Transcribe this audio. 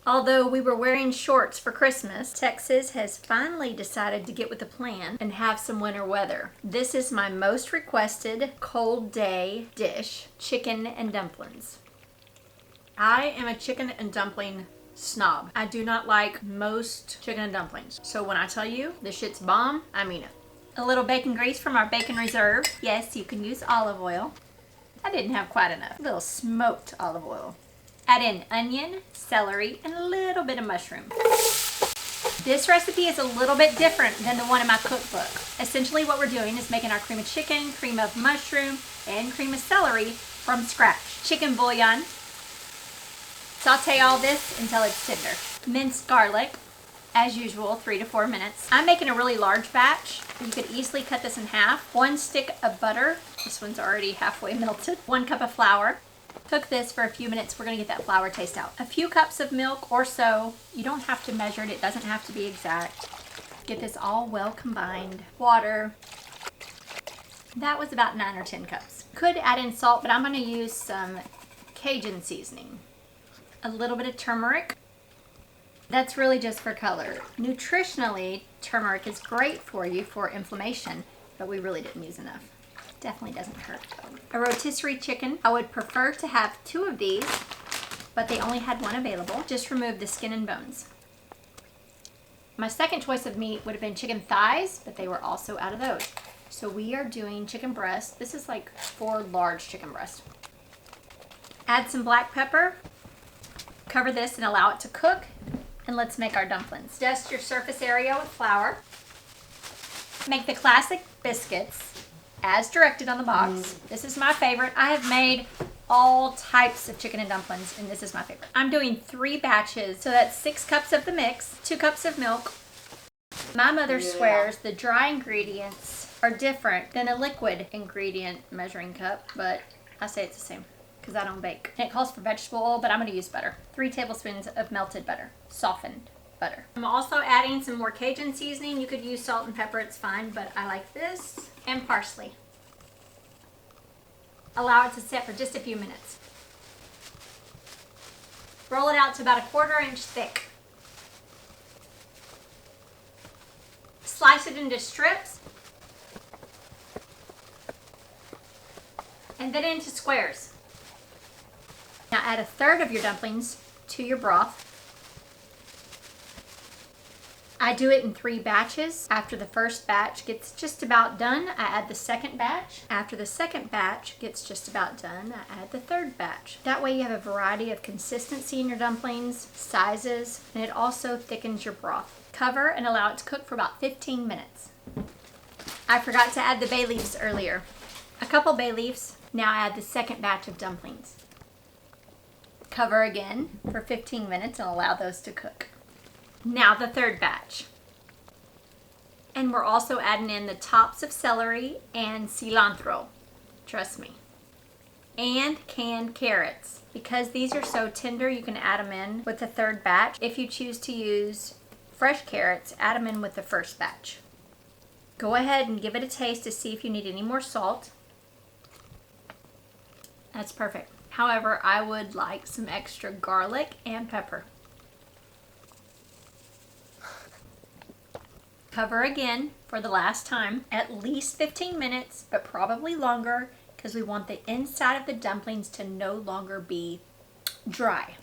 Although we were wearing shorts for Christmas, Texas has finally decided to get with the plan and have some winter weather. This is my most requested cold day dish, chicken and dumplings. I am a chicken and dumpling snob. I do not like most chicken and dumplings. So when I tell you this shit's bomb, I mean it. A little bacon grease from our bacon reserve. Yes, you can use olive oil. I didn't have quite enough. A little smoked olive oil. Add in onion, celery, and a little bit of mushroom. This recipe is a little bit different than the one in my cookbook. Essentially what we're doing is making our cream of chicken, cream of mushroom, and cream of celery from scratch. Chicken bouillon. Saute all this until it's tender. Minced garlic, as usual, 3 to 4 minutes. I'm making a really large batch. You could easily cut this in half. 1 stick of butter. This one's already halfway melted. 1 cup of flour. Cook this for a few minutes. We're going to get that flour taste out. A few cups of milk or so. You don't have to measure it. It doesn't have to be exact. Get this all well combined. Water. That was about 9 or 10 cups. Could add in salt, but I'm going to use some Cajun seasoning. A little bit of turmeric. That's really just for color. Nutritionally, turmeric is great for you for inflammation, but we really didn't use enough. Definitely doesn't hurt though. A rotisserie chicken. I would prefer to have 2 of these, but they only had 1 available. Just remove the skin and bones. My second choice of meat would have been chicken thighs, but they were also out of those. So we are doing chicken breast. This is like 4 large chicken breasts. Add some black pepper. Cover this and allow it to cook. And let's make our dumplings. Dust your surface area with flour. Make the classic biscuits as directed on the box. This is my favorite. I have made all types of chicken and dumplings, and this is my favorite. I'm doing 3 batches, so that's 6 cups of the mix, 2 cups of milk. My mother swears the dry ingredients are different than a liquid ingredient measuring cup, but I say it's the same because I don't bake. And it calls for vegetable oil, but I'm going to use butter. 3 tablespoons of melted butter, softened butter. I'm also adding some more Cajun seasoning. You could use salt and pepper, it's fine, but I like this. And parsley. Allow it to set for just a few minutes. Roll it out to about a 1/4 inch thick. Slice it into strips. And then into squares. Now add 1/3 of your dumplings to your broth. I do it in 3 batches. After the first batch gets just about done, I add the second batch. After the second batch gets just about done, I add the 3rd batch. That way you have a variety of consistency in your dumplings, sizes, and it also thickens your broth. Cover and allow it to cook for about 15 minutes. I forgot to add the bay leaves earlier. A couple bay leaves. Now add the second batch of dumplings. Cover again for 15 minutes and allow those to cook. Now the 3rd batch. And we're also adding in the tops of celery and cilantro. Trust me. And canned carrots. Because these are so tender, you can add them in with the 3rd batch. If you choose to use fresh carrots, add them in with the 1st batch. Go ahead and give it a taste to see if you need any more salt. That's perfect. However, I would like some extra garlic and pepper. Cover again for the last time, at least 15 minutes, but probably longer because we want the inside of the dumplings to no longer be dry.